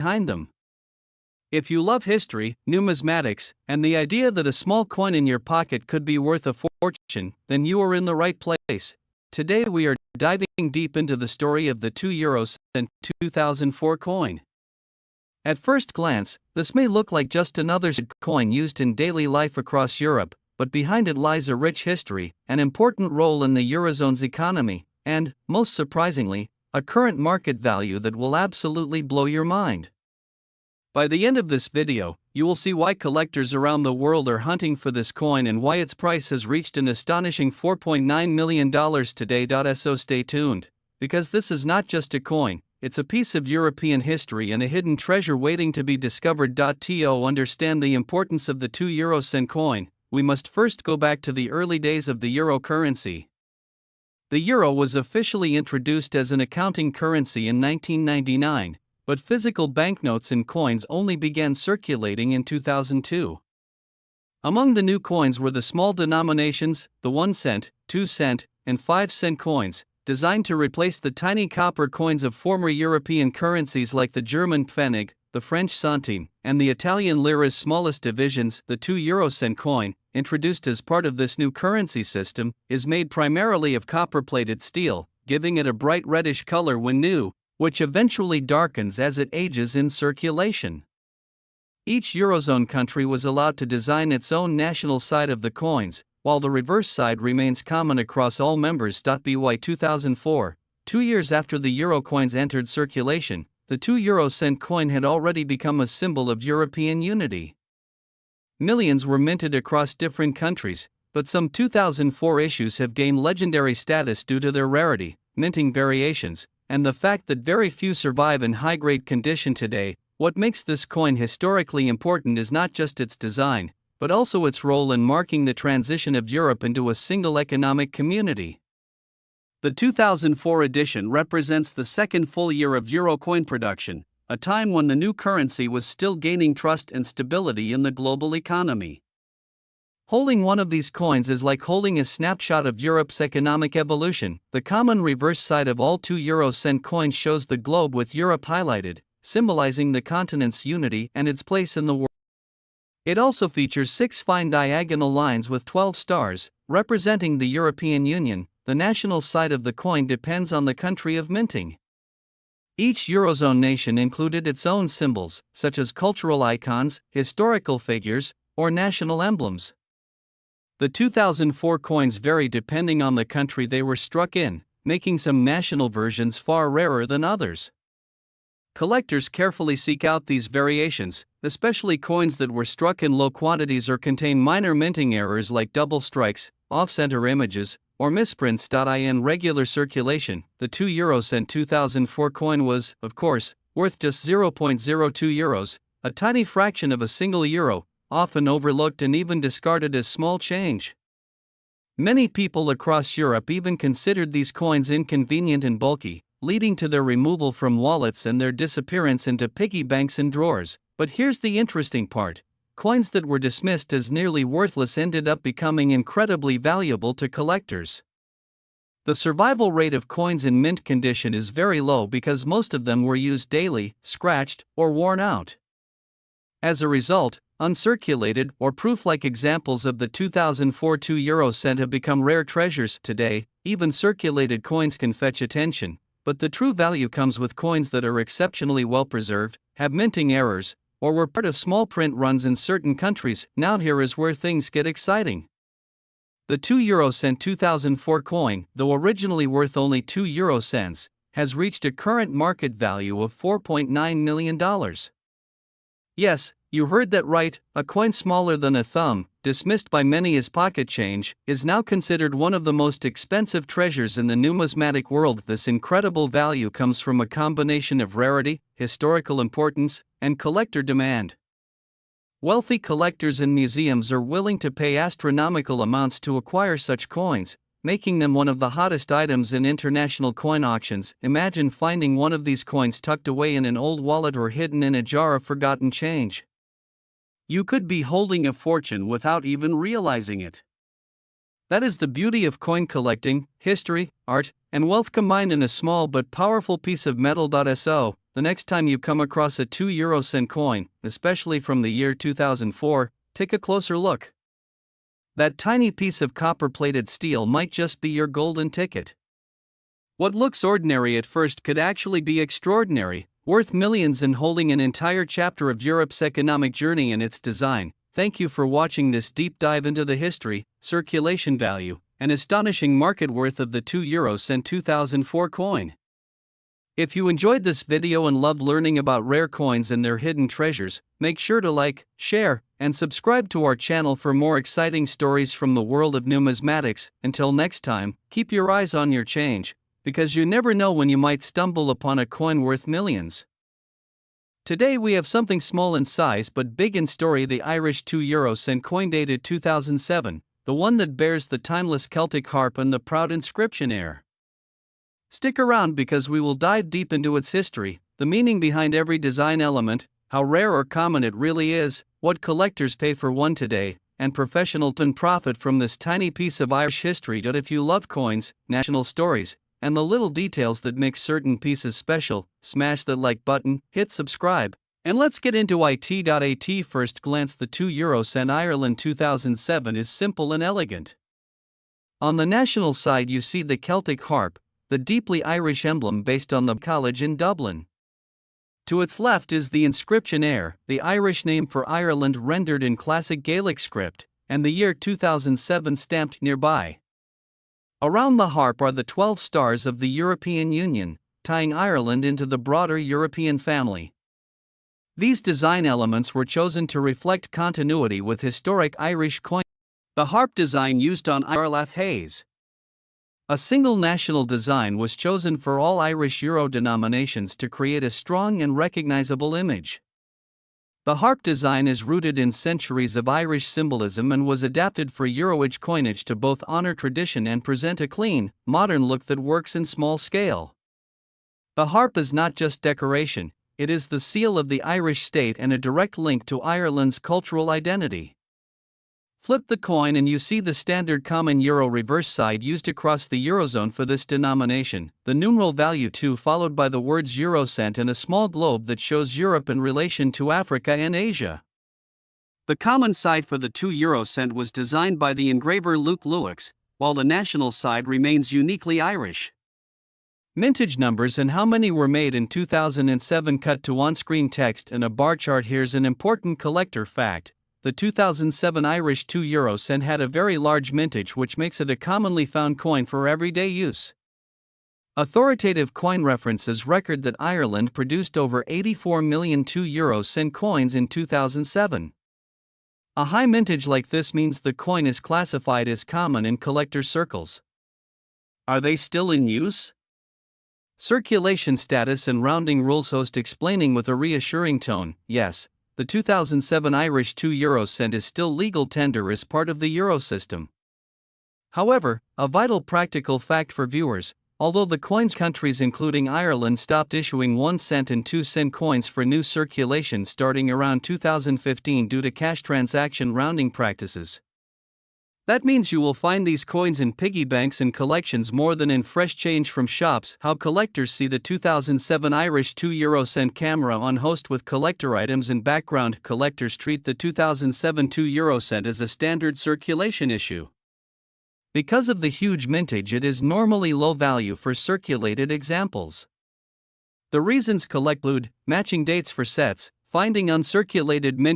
behind them. If you love history, numismatics, and the idea that a small coin in your pocket could be worth a fortune, then you are in the right place. Today we are diving deep into the story of the €2 and 2004 coin. At first glance, this may look like just another coin used in daily life across Europe, but behind it lies a rich history, an important role in the Eurozone's economy, and, most surprisingly, a current market value that will absolutely blow your mind. By the end of this video, you will see why collectors around the world are hunting for this coin and why its price has reached an astonishing $4.9 million today. So stay tuned, because this is not just a coin, it's a piece of European history and a hidden treasure waiting to be discovered. To understand the importance of the €2 coin, we must first go back to the early days of the euro currency. The euro was officially introduced as an accounting currency in 1999, but physical banknotes and coins only began circulating in 2002. Among the new coins were the small denominations, the 1 cent, 2 cent, and 5 cent coins, designed to replace the tiny copper coins of former European currencies like the German Pfennig, the French centime, and the Italian lira's smallest divisions. The €2 coin, introduced as part of this new currency system, is made primarily of copper-plated steel, giving it a bright reddish color when new, which eventually darkens as it ages in circulation. Each Eurozone country was allowed to design its own national side of the coins, while the reverse side remains common across all members. By 2004, 2 years after the euro coins entered circulation, the €2 coin had already become a symbol of European unity. Millions were minted across different countries, but some 2004 issues have gained legendary status due to their rarity, minting variations, and the fact that very few survive in high-grade condition today. What makes this coin historically important is not just its design, but also its role in marking the transition of Europe into a single economic community. The 2004 edition represents the second full year of euro coin production, a time when the new currency was still gaining trust and stability in the global economy. Holding one of these coins is like holding a snapshot of Europe's economic evolution. The common reverse side of all €2 coins shows the globe with Europe highlighted, symbolizing the continent's unity and its place in the world. It also features 6 fine diagonal lines with 12 stars, representing the European Union. The national side of the coin depends on the country of minting. Each Eurozone nation included its own symbols, such as cultural icons, historical figures, or national emblems. The 2004 coins vary depending on the country they were struck in, making some national versions far rarer than others. Collectors carefully seek out these variations, especially coins that were struck in low quantities or contain minor minting errors like double strikes, off-center images, or misprints. In regular circulation, the €2 2004 coin was, of course, worth just €0.02, a tiny fraction of a single euro, often overlooked and even discarded as small change. Many people across Europe even considered these coins inconvenient and bulky, leading to their removal from wallets and their disappearance into piggy banks and drawers. But here's the interesting part. Coins that were dismissed as nearly worthless ended up becoming incredibly valuable to collectors. The survival rate of coins in mint condition is very low because most of them were used daily, scratched, or worn out. As a result, uncirculated or proof-like examples of the 2004 €2 have become rare treasures. Today, even circulated coins can fetch attention, but the true value comes with coins that are exceptionally well preserved, have minting errors, or were part of small print runs in certain countries. Now here is where things get exciting. The €2 2004 coin, though originally worth only €2, has reached a current market value of $4.9 million. Yes, you heard that right, a coin smaller than a thumb, dismissed by many as pocket change, is now considered one of the most expensive treasures in the numismatic world. This incredible value comes from a combination of rarity, historical importance, and collector demand. Wealthy collectors and museums are willing to pay astronomical amounts to acquire such coins, making them one of the hottest items in international coin auctions. Imagine finding one of these coins tucked away in an old wallet or hidden in a jar of forgotten change. You could be holding a fortune without even realizing it. That is the beauty of coin collecting: history, art, and wealth combined in a small but powerful piece of metal. So, the next time you come across a 2 euro cent coin, especially from the year 2004, take a closer look. That tiny piece of copper-plated steel might just be your golden ticket. What looks ordinary at first could actually be extraordinary, worth millions and holding an entire chapter of Europe's economic journey in its design. Thank you for watching this deep dive into the history, circulation value, and astonishing market worth of the 2 euro cent 2004 coin. If you enjoyed this video and loved learning about rare coins and their hidden treasures, make sure to like, share, and subscribe to our channel for more exciting stories from the world of numismatics. Until next time, keep your eyes on your change, because you never know when you might stumble upon a coin worth millions. Today we have something small in size but big in story: the Irish 2 euro cent coin dated 2007, the one that bears the timeless Celtic harp and the proud inscription "Heir." Stick around because we will dive deep into its history, the meaning behind every design element, how rare or common it really is, what collectors pay for one today, and professionals can profit from this tiny piece of Irish history. If you love coins, national stories, and the little details that make certain pieces special, smash that like button, hit subscribe, and let's get into it. At first glance, the 2 euro cent Ireland 2007 is simple and elegant. On the national side you see the Celtic harp, the deeply Irish emblem based on the college in Dublin. To its left is the inscription "Heir," the Irish name for Ireland rendered in classic Gaelic script, and the year 2007 stamped nearby. Around the harp are the 12 stars of the European Union, tying Ireland into the broader European family. These design elements were chosen to reflect continuity with historic Irish coin. The harp design used on Iarlath Hayes. A single national design was chosen for all Irish euro denominations to create a strong and recognizable image. The harp design is rooted in centuries of Irish symbolism and was adapted for Euro-age coinage to both honor tradition and present a clean, modern look that works in small scale. The harp is not just decoration, it is the seal of the Irish state and a direct link to Ireland's cultural identity. Flip the coin and you see the standard common euro reverse side used across the Eurozone for this denomination, the numeral value 2 followed by the words Eurocent and a small globe that shows Europe in relation to Africa and Asia. The common side for the 2 euro cent was designed by the engraver Luke Lewis, while the national side remains uniquely Irish. Mintage numbers and how many were made in 2007 cut to on-screen text and a bar chart. Here's an important collector fact. The 2007 Irish 2 euro cent had a very large mintage, which makes it a commonly found coin for everyday use. Authoritative coin references record that Ireland produced over 84 million 2 euro cent coins in 2007. A high mintage like this means the coin is classified as common in collector circles. Are they still in use? Circulation status and rounding rules. Host explaining with a reassuring tone, yes. The 2007 Irish 2 euro cent is still legal tender as part of the euro system. However, a vital practical fact for viewers: although the coin's countries including Ireland stopped issuing 1 cent and 2 cent coins for new circulation starting around 2015 due to cash transaction rounding practices. That means you will find these coins in piggy banks and collections more than in fresh change from shops. How collectors see the 2007 Irish 2 euro cent camera on. Host with collector items in background. Collectors treat the 2007 2 euro cent as a standard circulation issue. Because of the huge mintage, it is normally low value for circulated examples. The reasons collect include matching dates for sets, finding uncirculated mint